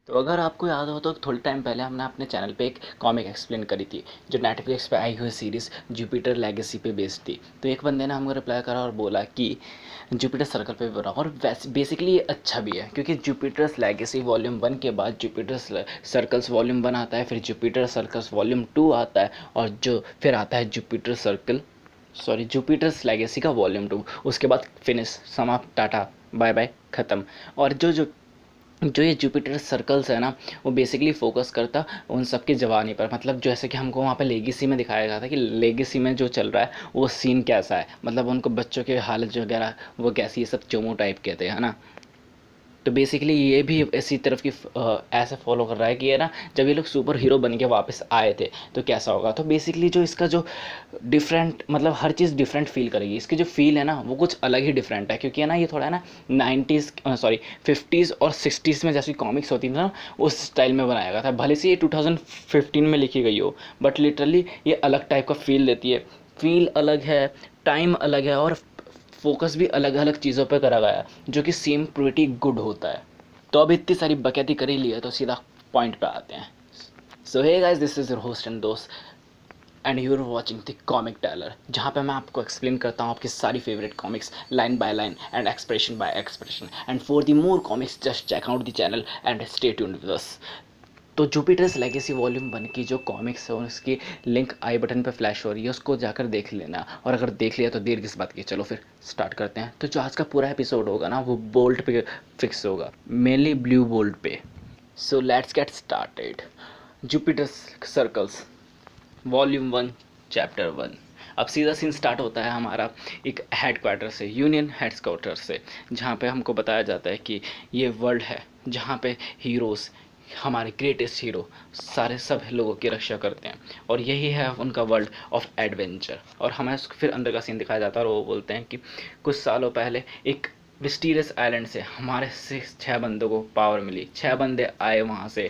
तो अगर आपको याद हो तो थोड़े टाइम पहले हमने अपने चैनल पे एक कॉमिक एक्सप्लेन करी थी जो नेटफ्लिक्स पे आई हुई सीरीज़ जुपिटर लेगेसी पे बेस्ड थी। तो एक बंदे ने हमको रिप्लाई करा और बोला कि जुपिटर सर्कल पे बना, और वैसे बेसिकली ये अच्छा भी है क्योंकि जुपिटर्स लेगेसी वॉल्यूम 1 के बाद जुपिटर सर्कल्स वॉल्यूम 1 आता है, फिर जुपिटर सर्कल्स वॉल्यूम 2 आता है, और जो फिर आता है जुपिटर्स लेगेसी का वॉल्यूम 2। उसके बाद फिनिश, समाप्त, टाटा बाय बाय, ख़त्म। और जो जो जो ये जुपिटर सर्कल्स है ना, वो बेसिकली फोकस करता उन सब की जवानी पर। मतलब जैसे कि हमको वहाँ पे लेगेसी में दिखाया गया था कि लेगेसी में जो चल रहा है वो सीन कैसा है, मतलब उनको बच्चों की हालत जो वगैरह वो कैसी, ये सब चोमो टाइप कहते हैं ना। तो बेसिकली ये भी इसी तरफ की ऐसे फॉलो कर रहा है कि ये ना, जब ये लोग सुपर हीरो बन के वापस आए थे तो कैसा होगा। तो बेसिकली जो इसका जो डिफरेंट, मतलब हर चीज़ डिफरेंट फील करेगी। इसकी जो फील है ना वो कुछ अलग ही डिफरेंट है, क्योंकि है ना ये थोड़ा है ना 90s, सॉरी 50s और 60s में जैसी कॉमिक्स होती थी ना, उस स्टाइल में बनाया गया था। भले से ये 2015 में लिखी गई हो, बट लिटरली ये अलग टाइप का फील देती है। फील अलग है, टाइम अलग है, और फोकस भी अलग अलग चीज़ों पे करा गया है, जो कि सेम प्रिटी गुड होता है। तो अब इतनी सारी बकैती करी ली है तो सीधा पॉइंट पे आते हैं। So hey guys, this is your host and दोस्त, and you are watching the comic tailor, जहाँ पे मैं आपको एक्सप्लेन करता हूँ आपकी सारी favourite comics line by line and expression by expression. And for the more comics just check out the channel and stay tuned with us. तो Jupiter's legacy volume 1 की जो कॉमिक्स है उसकी लिंक आई बटन पे फ्लैश हो रही है, उसको जाकर देख लेना। और अगर देख लिया तो देर किस बात की, चलो फिर स्टार्ट करते हैं। तो जो आज का पूरा एपिसोड होगा ना वो बोल्ट पे फिक्स होगा, मेनली ब्लू बोल्ट पे। So let's get started. Jupiter's circles volume 1 chapter 1। अब सीधा सीन स्टार्ट होता है हमारा एक हेड क्वार्टर से, यूनियन हेड क्वार्टर से, जहाँ पे हमको बताया जाता है कि ये वर्ल्ड है जहाँ पे हीरोज़, हमारे ग्रेटेस्ट हीरो सारे सब लोगों की रक्षा करते हैं, और यही है उनका वर्ल्ड ऑफ एडवेंचर। और हमें फिर अंदर का सीन दिखाया जाता है, और वो बोलते हैं कि कुछ सालों पहले एक मिस्टीरियस आइलैंड से हमारे से 6 बंदों को पावर मिली। 6 बंदे आए वहाँ से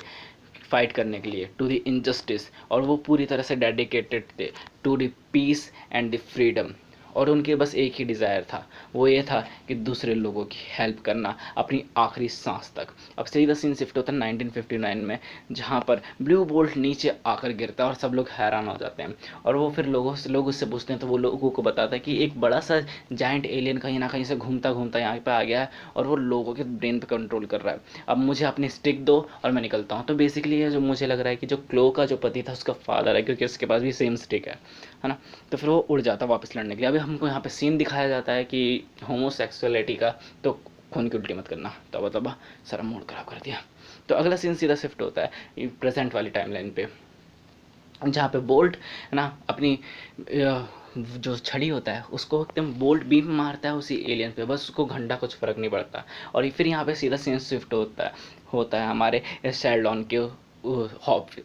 फाइट करने के लिए टू द इनजस्टिस, और वो पूरी तरह से डेडिकेटेड थे to the peace and the freedom. और उनके बस एक ही डिज़ायर था, वो ये था कि दूसरे लोगों की हेल्प करना अपनी आखिरी सांस तक। अब सीधा सीन शिफ्ट होता है 1959 में, जहाँ पर ब्लू बोल्ट नीचे आकर गिरता है और सब लोग हैरान हो जाते हैं। और वो फिर लोग उससे पूछते हैं, तो वो लोगों को बताता है कि एक बड़ा सा जाइंट एलियन कहीं ना कहीं से घूमता घूमता यहाँ पे आ गया है, और वो लोगों के ब्रेन पे कंट्रोल कर रहा है। अब मुझे अपनी स्टिक दो और मैं निकलता हूँ। तो बेसिकली ये जो मुझे लग रहा है कि जो क्लो का जो पति था उसका फादर है, क्योंकि उसके पास भी सेम स्टिक है ना। तो फिर वो उड़ जाता वापस लड़ने के लिए। अभी हमको यहाँ पे सीन दिखाया जाता है कि होमोसेक्सुअलिटी का, तो खून की उल्टी मत करना, तबा तबा सारा मूड खराब कर दिया। तो अगला सीन सीधा शिफ्ट होता है प्रेजेंट वाली टाइमलाइन पे, जहाँ पे बोल्ट है ना अपनी जो छड़ी होता है उसको एकदम बोल्ट बीम मारता है उसी एलियन पे, बस उसको घंटा कुछ फर्क नहीं पड़ता। और फिर यहाँ पे सीधा सीन शिफ्ट होता है हमारे शेल्डॉन के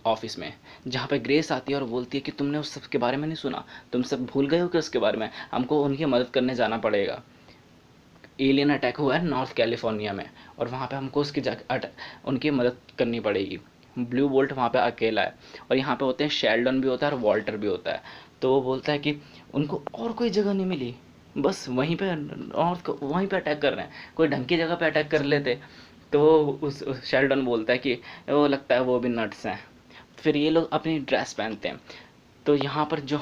ऑफिस में, जहाँ पे ग्रेस आती है और बोलती है कि तुमने उस सब के बारे में नहीं सुना, तुम सब भूल गए हो कि उसके बारे में, हमको उनकी मदद करने जाना पड़ेगा। एलियन अटैक हुआ है नॉर्थ कैलिफोर्निया में, और वहाँ पे हमको उसकी उनकी मदद करनी पड़ेगी। ब्लू बोल्ट वहाँ पे अकेला है, और यहाँ पे होते हैं शेल्डन भी होता है और वॉल्टर भी होता है। तो वो बोलता है कि उनको और कोई जगह नहीं मिली, बस वहीं पे नॉर्थ को वहीं पे अटैक कर रहे हैं, कोई ढंग की जगह पे अटैक कर लेते। तो उस शेल्डन बोलता है कि वो लगता है वो भी नट्स हैं। फिर ये लोग अपनी ड्रेस पहनते हैं। तो यहाँ पर जो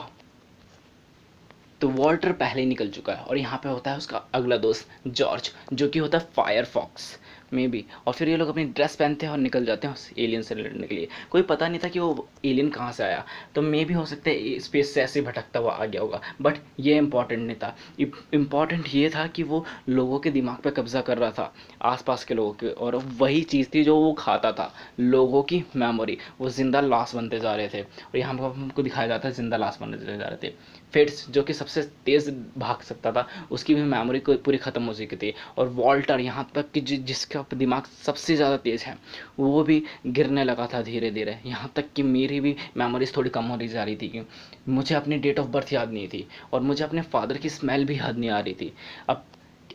तो वॉल्टर पहले ही निकल चुका है, और यहाँ पे होता है उसका अगला दोस्त जॉर्ज, जो कि होता है फायर फॉक्स में भी। और फिर ये लोग अपनी ड्रेस पहनते हैं और निकल जाते हैं उस एलियन से लड़ने के लिए। कोई पता नहीं था कि वो एलियन कहाँ से आया, तो मे भी हो सकता है स्पेस से ऐसे भटकता हुआ आ गया होगा, बट ये इंपॉर्टेंट नहीं था। इम्पॉर्टेंट ये था कि वो लोगों के दिमाग पे कब्जा कर रहा था, आसपास के लोगों के, और वही चीज़ थी जो वो खाता था, लोगों की मेमोरी। वो जिंदा लाश बनते जा रहे थे, और यहाँ पर हमको दिखाया जाता है जिंदा लाश बनते जा रहे थे। फिट्स जो कि सबसे तेज़ भाग सकता था, उसकी भी मेमोरी को पूरी ख़त्म हो चुकी थी। और वॉल्टर यहाँ तक कि जिसका दिमाग सबसे ज़्यादा तेज़ है वो भी गिरने लगा था धीरे धीरे, यहाँ तक कि मेरी भी मेमोरीज थोड़ी कम होती जा रही थी कि मुझे अपनी डेट ऑफ बर्थ याद नहीं थी, और मुझे अपने फादर की स्मेल भी याद नहीं आ रही थी। अब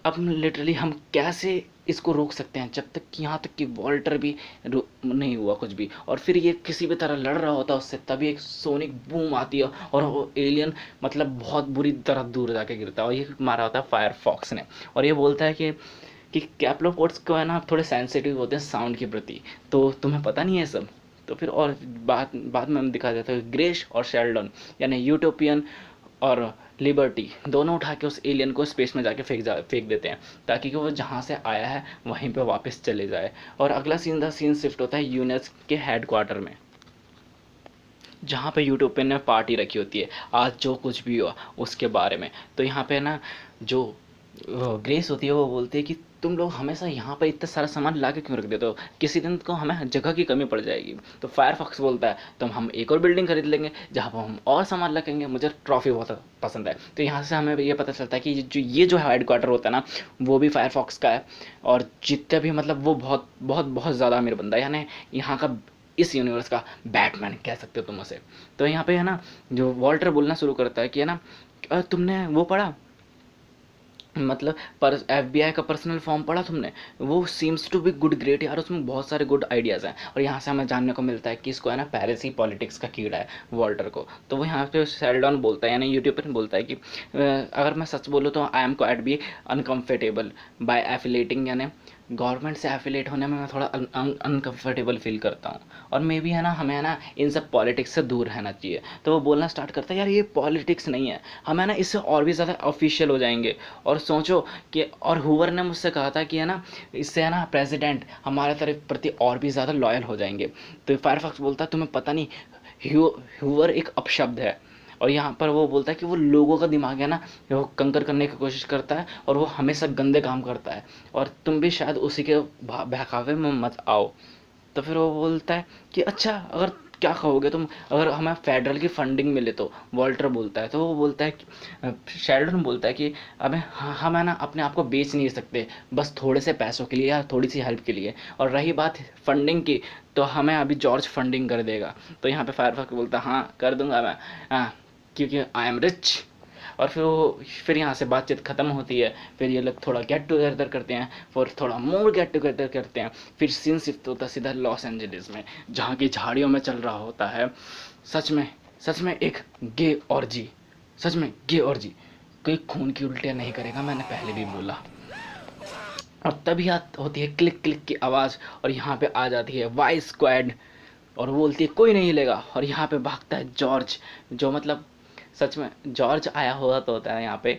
अब लिटरली हम कैसे इसको रोक सकते हैं, जब तक कि यहाँ तक कि वॉल्टर भी नहीं हुआ कुछ भी। और फिर ये किसी भी तरह लड़ रहा होता उससे, तभी एक सोनिक बूम आती है और वो एलियन मतलब बहुत बुरी तरह दूर जाके गिरता है, और ये मारा होता है फायर फॉक्स ने। और ये बोलता है कि कि कैप्लोपोड्स को है ना थोड़े सेंसिटिव होते हैं साउंड के प्रति, तो तुम्हें पता नहीं है सब। तो फिर और बाद बाद में हम दिखा जाता है ग्रेश और शेल्डन यानी यूटोपियन और लिबर्टी दोनों उठा के उस एलियन को स्पेस में जाके फेंक देते हैं, ताकि कि वो जहाँ से आया है वहीं पे वापस चले जाए। और अगला सीन शिफ्ट होता है यूनेस के हेडक्वार्टर में, जहाँ पे यूटोपियन ने पार्टी रखी होती है आज जो कुछ भी हुआ उसके बारे में। तो यहाँ पे ना जो ग्रेस होती है वो बोलती है कि तुम लोग हमेशा यहाँ पर इतना सारा सामान ला के क्यों रख देते हो, किसी दिन को हमें जगह की कमी पड़ जाएगी। तो फायरफॉक्स बोलता है तो हम एक और बिल्डिंग खरीद लेंगे जहाँ पर हम और सामान रखेंगे, मुझे ट्रॉफी बहुत पसंद है। तो यहाँ से हमें ये पता चलता है कि ये जो हेडक्वार्टर होता है ना वो भी फायरफॉक्स का है, और जितने भी मतलब वो बहुत बहुत बहुत ज़्यादा अमीर बंदा है, यानी यहाँ का इस यूनिवर्स का बैटमैन कह सकते हो तुम उसे। तो यहाँ पे है ना जो वॉल्टर बोलना शुरू करता है कि है ना तुमने वो पढ़ा, मतलब पर FBI का पर्सनल फॉर्म पढ़ा तुमने, वो seems to be good great यार, उसमें बहुत सारे गुड आइडियाज़ हैं। और यहाँ से हमें जानने को मिलता है कि इसको है ना पैरिसी पॉलिटिक्स का कीड़ा है वॉल्टर को। तो वो यहाँ पे सेल्डॉन बोलता है यानी यूट्यूब पर बोलता है कि अगर मैं सच बोलूँ तो I am quite be uncomfortable by affiliating, यानी गवर्नमेंट से एफिलेट होने में मैं थोड़ा अनकम्फर्टेबल फील करता हूँ, और मे बी है ना हमें है ना इन सब पॉलिटिक्स से दूर रहना चाहिए। तो वो बोलना स्टार्ट करता है यार ये पॉलिटिक्स नहीं है, हम है ना इससे और भी ज़्यादा ऑफिशियल हो जाएंगे। और सोचो कि और हुवर ने मुझसे कहा था कि है ना इससे है ना प्रेसिडेंट हमारे तरफ प्रति और भी ज़्यादा लॉयल हो जाएंगे। तो फायरफॉक्स बोलता है तुम्हें पता नहीं हुवर एक अपशब्द है, और यहाँ पर वो बोलता है कि वो लोगों का दिमाग है ना वो कंकर करने की कोशिश करता है और वो हमेशा गंदे काम करता है, और तुम भी शायद उसी के बहकावे में मत आओ। तो फिर वो बोलता है कि अच्छा अगर क्या कहोगे तुम अगर हमें फेडरल की फंडिंग मिले तो, वॉल्टर बोलता है। तो वो बोलता है कि शेल्डन बोलता है कि अबे हम है ना अपने आप को बेच नहीं सकते बस थोड़े से पैसों के लिए या थोड़ी सी हेल्प के लिए, और रही बात फंडिंग की तो हमें अभी जॉर्ज फंडिंग कर देगा। तो यहाँ पे फायरफॉक्स बोलता है हाँ कर दूंगा मैं, हाँ क्योंकि आई एम रिच। और फिर यहाँ से बातचीत ख़त्म होती है, फिर ये लोग थोड़ा गेट टुगेदर करते हैं, फिर थोड़ा मोर गेट टुगेदर करते हैं, फिर सीन शिफ्ट होता है सीधा लॉस एंजलिस में, जहाँ की झाड़ियों में चल रहा होता है सच में एक गे ऑर्जी, सच में गे ऑर्जी। कोई खून की उल्टियाँ नहीं करेगा, मैंने पहले भी बोला। और तभी होती है क्लिक क्लिक की आवाज़, और यहाँ पे आ जाती है वाई स्क्वाड, और वो बोलती है कोई नहीं हिलेगा, और यहाँ पे भागता है जॉर्ज, जो मतलब सच में जॉर्ज आया हुआ तो होता है यहाँ पे,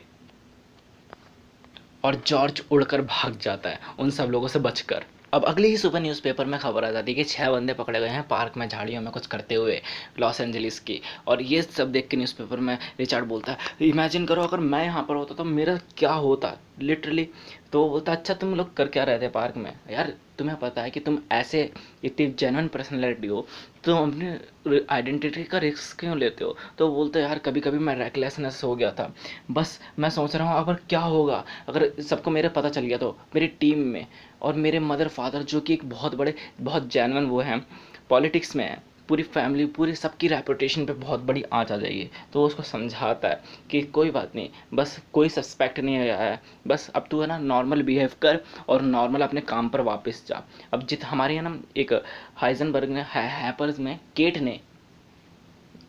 और जॉर्ज उड़कर भाग जाता है उन सब लोगों से बचकर। अब अगले ही सुबह न्यूज़पेपर में खबर आ जाती है कि 6 बंदे पकड़े गए हैं पार्क में झाड़ियों में कुछ करते हुए लॉस एंजलिस की। और ये सब देख के न्यूज़पेपर में रिचर्ड बोलता है इमेजिन करो अगर मैं यहाँ पर होता तो मेरा क्या होता लिटरली। तो वो बोलता अच्छा तुम लोग कर क्या रहे थे पार्क में, यार तुम्हें पता है कि तुम ऐसे इतनी जेन्युइन पर्सनैलिटी हो तो अपने आइडेंटिटी का रिस्क क्यों लेते हो। तो बोलते यार कभी कभी मैं रेकलेसनेस हो गया था, बस मैं सोच रहा हूँ अगर क्या होगा अगर सबको मेरे पता चल गया तो मेरी टीम में, और मेरे मदर फादर जो कि एक बहुत बड़े बहुत जेन्युइन वो हैं पॉलिटिक्स में है, पूरी फैमिली पूरी सबकी रेपुटेशन पे बहुत बड़ी आँच आ जाएगी। तो उसको समझाता है कि कोई बात नहीं, बस कोई सस्पेक्ट नहीं आया है, बस अब तू है ना नॉर्मल बिहेव कर और नॉर्मल अपने काम पर वापस जा। अब हमारे है ना एक हाइजनबर्ग ने हैपर्स में केट ने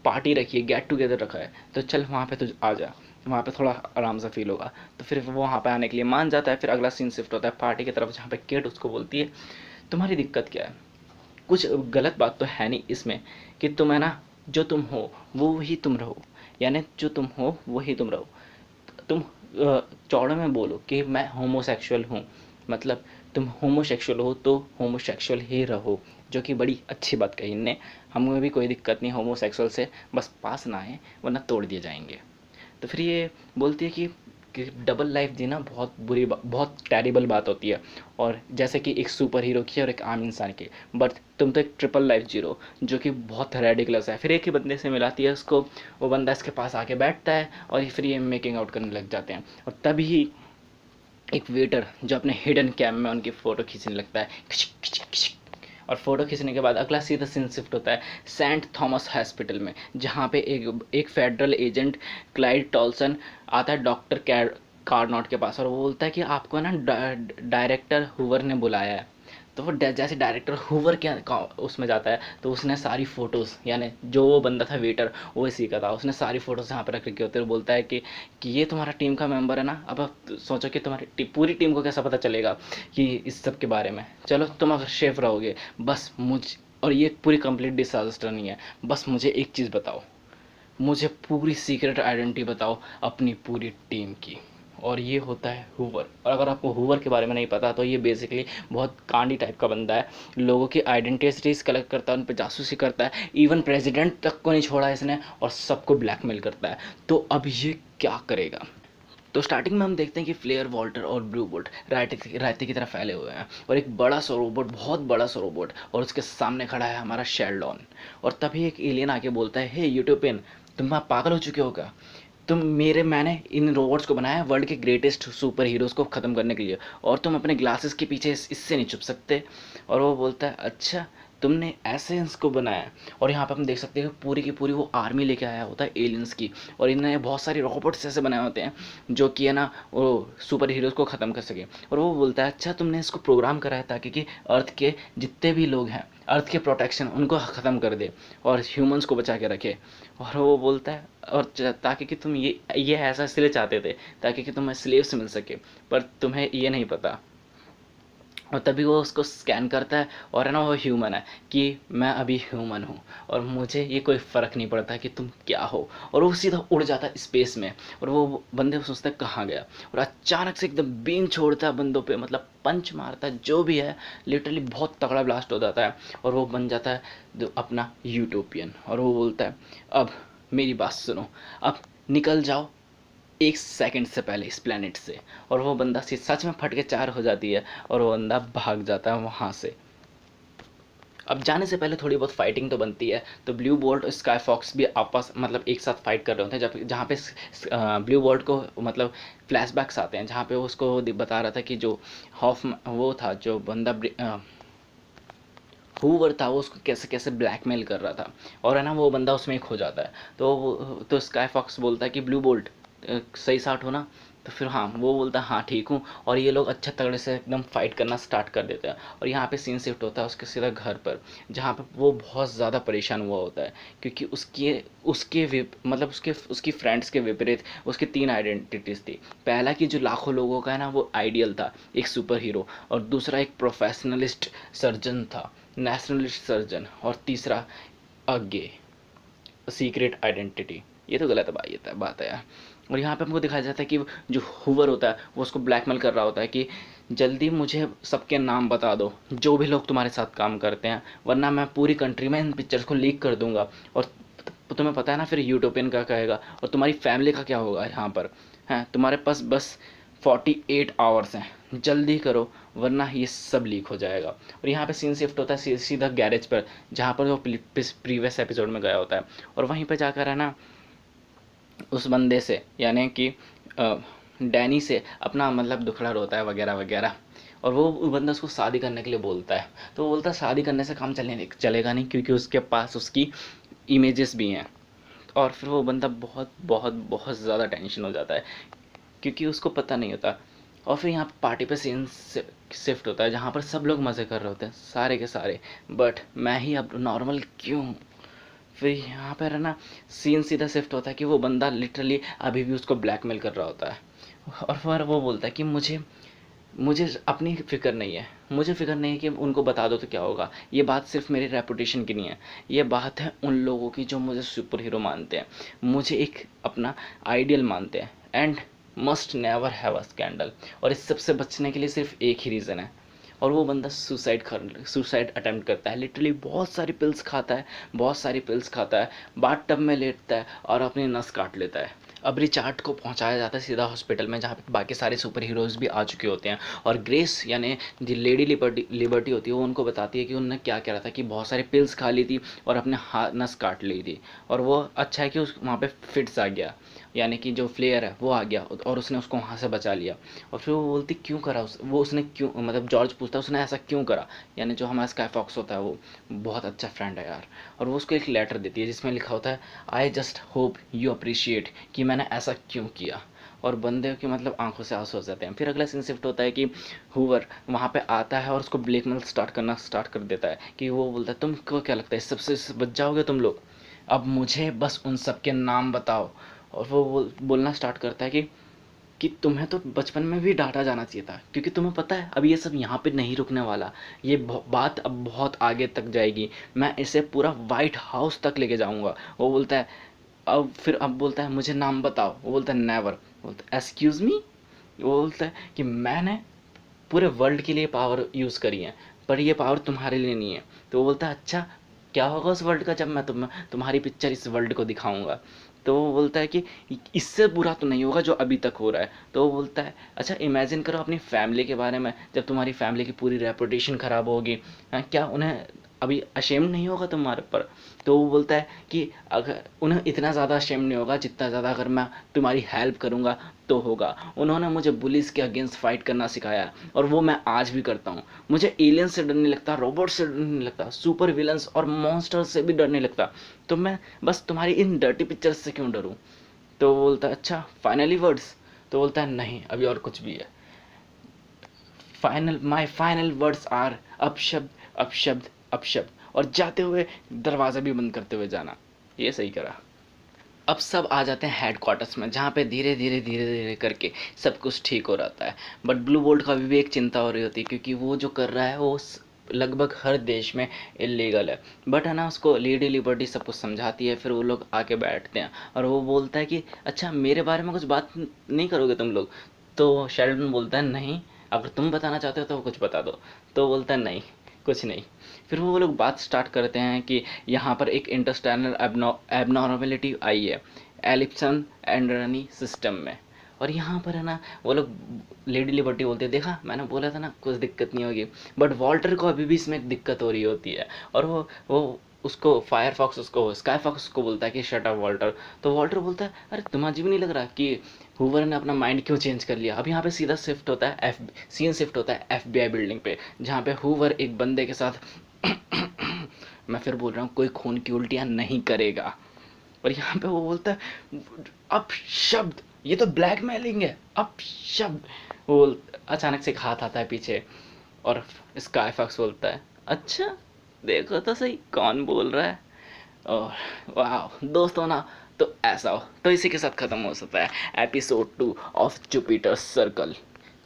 पार्टी रखी है, गेट टुगेदर रखा है, तो चल वहाँ पे तुझ आ जा, वहाँ पे थोड़ा आराम से फील होगा। तो फिर वो वहाँ पे आने के लिए मान जाता है। फिर अगला सीन शिफ्ट होता है पार्टी की तरफ, जहाँ पे केट उसको बोलती है तुम्हारी दिक्कत क्या है, कुछ गलत बात तो है नहीं इसमें कि तुम है ना जो तुम हो वो ही तुम रहो, यानी जो तुम हो वही तुम रहो। तुम चौड़े में बोलो कि मैं होमोसेक्सुअल हूँ, मतलब तुम होमोसेक्सुअल हो तो होमोसेक्सुअल ही रहो, जो कि बड़ी अच्छी बात कही इनने। हमें भी कोई दिक्कत नहीं होमोसेक्सुअल से, बस पास ना आए वरना तोड़ दिए जाएंगे। तो फिर ये बोलती है कि डबल लाइफ जीना बहुत बहुत टेरिबल बात होती है, और जैसे कि एक सुपर हीरो की और एक आम इंसान की, बट तुम तो एक ट्रिपल लाइफ जीरो जो कि बहुत रेडिकुलस है। फिर एक ही बंदे से मिलाती है उसको, वो बंदा इसके पास आके बैठता है और फिर ये मेकिंग आउट करने लग जाते हैं। और तभी एक वेटर जो अपने हिडन कैम में उनकी फ़ोटो खींचने लगता है, खिच खिच खिच। और फ़ोटो खींचने के बाद अगला सीधा सीन शिफ्ट होता है सेंट थॉमस हॉस्पिटल में, जहाँ पे एक फेडरल एजेंट क्लाइड टॉल्सन आता है डॉक्टर कार्नॉट के पास, और वो बोलता है कि आपको ना डायरेक्टर हुवर ने बुलाया है। तो वो जैसे डायरेक्टर हूवर के उसमें जाता है, तो उसने सारी फ़ोटोज़, यानी जो वो बंदा था वेटर वो इसी का था, उसने सारी फ़ोटोज़ यहाँ पर रख रखी होती है और बोलता है कि ये तुम्हारा टीम का मेंबर है ना। अब आप सोचो कि तुम्हारी पूरी टीम को कैसा पता चलेगा कि इस सब के बारे में। चलो तुम अगर शेफ रहोगे, बस और ये पूरी कंप्लीट डिसास्टर नहीं है, बस मुझे एक चीज़ बताओ, मुझे पूरी सीक्रेट आइडेंटिटी बताओ अपनी पूरी टीम की। और ये होता है हूवर। और अगर आपको हूवर के बारे में नहीं पता तो ये बेसिकली बहुत कांडी टाइप का बंदा है, लोगों की आइडेंटिटीज कलेक्ट करता है, उन पर जासूसी करता है, इवन प्रेसिडेंट तक को नहीं छोड़ा इसने, और सबको ब्लैकमेल करता है। तो अब ये क्या करेगा? तो स्टार्टिंग में हम देखते हैं कि फ्लेयर, वॉल्टर और ब्लू बोल्ट रायते की तरह फैले हुए हैं, और एक बड़ा सा रोबोट, बहुत बड़ा सा रोबोट, और उसके सामने खड़ा है हमारा शेल्डॉन। और तभी एक एलियन आके बोलता है, हे यूटोपियन, तुम पागल हो चुके हो क्या? मैंने इन रोबोट्स को बनाया वर्ल्ड के ग्रेटेस्ट सुपर हीरोज़ को ख़त्म करने के लिए, और तुम अपने ग्लासेस के पीछे इससे नहीं छुप सकते। और वो बोलता है, अच्छा तुमने ऐसे इसको बनाया। और यहाँ पे हम देख सकते हैं पूरी की पूरी वो आर्मी लेके आया होता है एलियंस की, और इन्होंने बहुत सारी रोबोट्स ऐसे बनाए होते हैं जो कि है ना वो सुपर हीरोज़ को ख़त्म कर सके। और वो बोलता है, अच्छा तुमने इसको प्रोग्राम करा है ताकि कि अर्थ के जितने भी लोग हैं, अर्थ के प्रोटेक्शन उनको ख़त्म कर दे और ह्यूमंस को बचा के रखे। और वो बोलता है, और ताकि कि तुम ये ऐसा इसलिए चाहते थे ताकि कि तुम्हें स्लेव से मिल सके, पर तुम्हें ये नहीं पता। और तभी वो उसको स्कैन करता है, और है ना वो ह्यूमन है कि मैं अभी ह्यूमन हूँ और मुझे ये कोई फ़र्क नहीं पड़ता कि तुम क्या हो। और वो सीधा उड़ जाता है स्पेस में, और वो बंदे सोचते हैं कहाँ गया, और अचानक से एकदम बीम छोड़ता है बंदों पे, मतलब पंच मारता है जो भी है, लिटरली बहुत तगड़ा ब्लास्ट हो जाता है, और वो बन जाता है अपना यूटोपियन। और वो बोलता है, अब मेरी बात सुनो, अब निकल जाओ 1 सेकंड से पहले इस प्लेनेट से। और वो बंदा सच में फट के 4 हो जाती है, और वो बंदा भाग जाता है वहाँ से। अब जाने से पहले थोड़ी बहुत फाइटिंग तो बनती है, तो ब्लू बोल्ट और स्काई फॉक्स भी आपस मतलब एक साथ फाइट कर रहे होते हैं, जब जहाँ पे ब्लू बोल्ट को मतलब फ्लैशबैक्स आते हैं जहाँ पे उसको बता रहा था कि जो हॉफ वो था, जो बंदा हूवर था, वो उसको कैसे कैसे ब्लैकमेल कर रहा था, और है ना वो बंदा उसमें ही खो जाता है। तो स्काई फॉक्स बोलता है कि ब्लू बोल्ट सही साट हो ना? तो फिर हाँ वो बोलता है हाँ ठीक हूँ, और ये लोग अच्छा तगड़े से एकदम फाइट करना स्टार्ट कर देते हैं। और यहाँ पे सीन शिफ्ट होता है उसके सीधा घर पर, जहाँ पे वो बहुत ज़्यादा परेशान हुआ होता है, क्योंकि मतलब उसकी फ्रेंड्स के विपरीत उसकी 3 आइडेंटिटीज़ थी। पहला कि जो लाखों लोगों का है ना वो आइडियल था, एक सुपर हीरो, और दूसरा एक प्रोफेशनलिस्ट सर्जन था, नेशनलिस्ट सर्जन, और तीसरा अगे सीक्रेट आइडेंटिटी। ये तो गलत बात है यार। और यहाँ पे हमको दिखाया जाता है कि जो हूवर होता है वो उसको ब्लैकमेल कर रहा होता है कि जल्दी मुझे सबके नाम बता दो जो भी लोग तुम्हारे साथ काम करते हैं, वरना मैं पूरी कंट्री में इन पिक्चर्स को लीक कर दूंगा। और तुम्हें पता है ना फिर यूटोपियन का कहेगा, और तुम्हारी फैमिली का क्या होगा यहाँ पर, हैं तुम्हारे पास बस 48 आवर्स हैं, जल्दी करो वरना ये सब लीक हो जाएगा। और यहाँ पे सीन शिफ्ट होता है सीधा गैरेज पर, जहाँ पर वो प्रीवियस एपिसोड में गया होता है, और वहीं पर जाकर है ना उस बंदे से यानी कि डैनी से अपना मतलब दुखड़ा रोता है वगैरह वगैरह। और वो बंदा उसको शादी करने के लिए बोलता है, तो वो बोलता है शादी करने से काम चलेगा नहीं, क्योंकि उसके पास उसकी इमेजेस भी हैं। और फिर वो बंदा बहुत बहुत बहुत ज़्यादा टेंशन हो जाता है, क्योंकि उसको पता नहीं होता। और फिर यहाँ पार्टी पे सीन शिफ्ट होता है, जहाँ पर सब लोग मज़े कर रहे होते हैं सारे के सारे, बट मैं ही अब नॉर्मल क्यों हूँ? फिर यहाँ पर है ना सीन सीधा शिफ्ट होता है कि वो बंदा लिटरली अभी भी उसको ब्लैकमेल कर रहा होता है। और फिर वो बोलता है कि मुझे मुझे अपनी फ़िक्र नहीं है, मुझे फ़िक्र नहीं है कि उनको बता दो तो क्या होगा। ये बात सिर्फ मेरी रेपुटेशन की नहीं है, ये बात है उन लोगों की जो मुझे सुपर हीरो मानते हैं, मुझे एक अपना आइडियल मानते हैं, and must never have a scandal. और इस सब से बचने के लिए सिर्फ एक ही रीज़न है, और वो बंदा सुसाइड अटेम्प्ट करता है। लिटरली बहुत सारी पिल्स खाता है, बहुत सारी पिल्स खाता है, बाथ टब में लेटता है और अपनी नस काट लेता है। अब रिचार्ड को पहुंचाया जाता है सीधा हॉस्पिटल में, जहाँ पे बाकी सारे सुपर हीरोज़ भी आ चुके होते हैं, और ग्रेस यानी जो लेडी लिबर्टी होती है वो उनको बताती है कि उन्होंने क्या करा था, कि बहुत सारी पिल्स खा ली थी और अपने हाथ नस काट ली थी। और वो अच्छा है कि उस वहाँ पे फिट्स आ गया, यानी कि जो फ्लेयर है वो आ गया और उसने उसको वहाँ से बचा लिया। और फिर वो बोलती क्यों करा उसने क्यों, मतलब जॉर्ज पूछता है उसने ऐसा क्यों करा, यानी जो हमारा स्काई फॉक्स होता है वो बहुत अच्छा फ्रेंड है यार। और वो उसको एक लेटर देती है जिसमें लिखा होता है, I just hope you appreciate, कि मैंने ऐसा क्यों किया। और बंदे की मतलब आंखों से आंसू हो जाते हैं। फिर अगला सीन शिफ्ट होता है कि हूवर वहाँ पे आता है और उसको ब्लैकमेल स्टार्ट कर देता है कि वो बोलता है तुमको क्या लगता है इस सबसे बच जाओगे तुम लोग, अब मुझे बस उन सब के नाम बताओ। और वो बोलना स्टार्ट करता है कि तुम्हें तो बचपन में भी डांटा जाना चाहिए था, क्योंकि तुम्हें पता है अब ये सब यहाँ पे नहीं रुकने वाला, ये बात अब बहुत आगे तक जाएगी, मैं इसे पूरा वाइट हाउस तक लेके जाऊंगा। वो बोलता है अब बोलता है मुझे नाम बताओ। वो बोलता है नेवर। बोलता है एक्सक्यूज मी। वो बोलता है कि मैंने पूरे वर्ल्ड के लिए पावर यूज़ करी है, पर ये पावर तुम्हारे लिए नहीं है। तो वो बोलता है अच्छा क्या होगा उस वर्ल्ड का जब मैं तुम्हारी पिक्चर इस वर्ल्ड को दिखाऊंगा। तो वो बोलता है कि इससे बुरा तो नहीं होगा जो अभी तक हो रहा है। तो वो बोलता है अच्छा इमेजिन करो अपनी फैमिली के बारे में, जब तुम्हारी फैमिली की पूरी रेपुटेशन ख़राब होगी, हाँ, क्या उन्हें अभी अशेम्ड नहीं होगा तुम्हारे पर। तो वो बोलता है कि अगर उन्हें इतना ज़्यादा अशेम्ड नहीं होगा जितना ज़्यादा अगर मैं तुम्हारी हेल्प करूँगा तो होगा। उन्होंने मुझे बुलिस के अगेंस्ट फाइट करना सिखाया और वो मैं आज भी करता हूँ। मुझे एलियंस से डर नहीं लगता, रोबोट से डर नहीं लगता, सुपर विलन्स और मॉन्स्टर्स से भी डर नहीं लगता, तो मैं बस तुम्हारी इन डर्टी पिक्चर्स से क्यों डरूँ। तो वो बोलता है अच्छा फाइनली वर्ड्स। तो बोलता है नहीं अभी और कुछ भी है। माई फाइनल वर्ड्स आर अपशब्द अपशब्द अपशब्द, और जाते हुए दरवाज़ा भी बंद करते हुए जाना। ये सही करा। अब सब आ जाते हैं हेड क्वार्टर्स में, जहाँ पे धीरे धीरे धीरे धीरे करके सब कुछ ठीक हो रहता है। बट ब्लू बोल्ट का भी एक चिंता हो रही होती है, क्योंकि वो जो कर रहा है वो लगभग हर देश में इलीगल है। बट है ना उसको लेडी लिबर्टी सब कुछ समझाती है, फिर वो लोग आके बैठते हैं और वो बोलता है कि अच्छा मेरे बारे में कुछ बात नहीं करोगे तुम लोग। तो शेल्डन बोलता है नहीं, अगर तुम बताना चाहते हो तो कुछ बता दो। तो बोलता है नहीं कुछ नहीं। फिर वो लोग बात स्टार्ट करते हैं कि यहाँ पर एक इंटरस्टेलर एबनॉर्मेलिटी आई है एलिप्सन एंड्रनी सिस्टम में। और यहाँ पर है ना वो लोग लेडी लिबर्टी बोलते हैं देखा मैंने बोला था ना कुछ दिक्कत नहीं होगी। बट वॉल्टर को अभी भी इसमें एक दिक्कत हो रही होती है, और वो उसको फायरफॉक्स उसको स्काई फॉक्स उसको बोलता है कि शट अप वॉल्टर। तो वॉल्टर बोलता है अरे तुम्हें अजीब नहीं लग रहा कि हूवर ने अपना माइंड क्यों चेंज कर लिया। अब यहाँ पे सीधा शिफ्ट होता है सीन शिफ्ट होता है FBI बिल्डिंग पे, जहाँ पे हूवर एक बंदे के साथ मैं फिर बोल रहा हूँ कोई खून की उल्टियाँ नहीं करेगा। और यहाँ पे वो बोलता है अब शब्द, ये तो ब्लैकमेलिंग है, अब शब्द। वो अचानक से एक हाथ आता है पीछे और स्काई फॉक्स बोलता है अच्छा देखो तो सही कौन बोल रहा है। और वाह दोस्तों ना, तो ऐसा हो तो इसी के साथ ख़त्म हो सकता है एपिसोड 2 ऑफ जुपिटर सर्कल।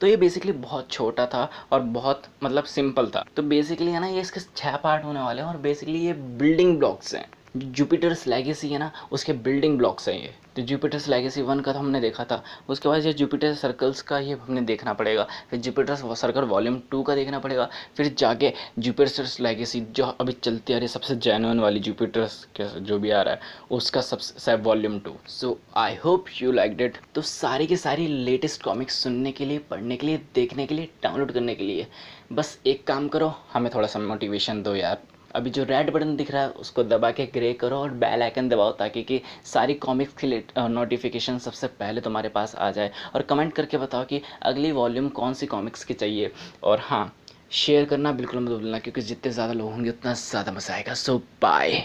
तो ये बेसिकली बहुत छोटा था और बहुत मतलब सिंपल था। तो बेसिकली है ना ये इसके 6 पार्ट होने वाले हैं, और बेसिकली ये बिल्डिंग ब्लॉक्स हैं। जुपिटर्स लेगेसी है ना उसके बिल्डिंग ब्लॉक्स हैं ये। तो जुपिटर्स लेगेसी 1 का तो हमने देखा था, उसके बाद ये जुपिटर सर्कल्स का ये हमने देखना पड़ेगा, फिर जुपिटर्स सर्कल वॉल्यूम 2 का देखना पड़ेगा, फिर जाके जुपिटर्स लेगेसी जो अभी चलती आ रही है सबसे जेन्युइन वाली जुपिटर्स के जो भी आ रहा है उसका सबसे volume 2। So I hope you like it. तो सारी की सारी लेटेस्ट कॉमिक्स सुनने के लिए, पढ़ने के लिए, देखने के लिए, डाउनलोड करने के लिए बस एक काम करो, हमें थोड़ा सा मोटिवेशन दो यार। अभी जो रेड बटन दिख रहा है उसको दबा के ग्रे करो और बेल आइकन दबाओ, ताकि कि सारी कॉमिक्स की नोटिफिकेशन सबसे पहले तुम्हारे पास आ जाए। और कमेंट करके बताओ कि अगली वॉल्यूम कौन सी कॉमिक्स की चाहिए। और हाँ शेयर करना बिल्कुल मत भूलना, क्योंकि जितने ज़्यादा लोग होंगे उतना ज़्यादा मज़ा आएगा। सो बाय।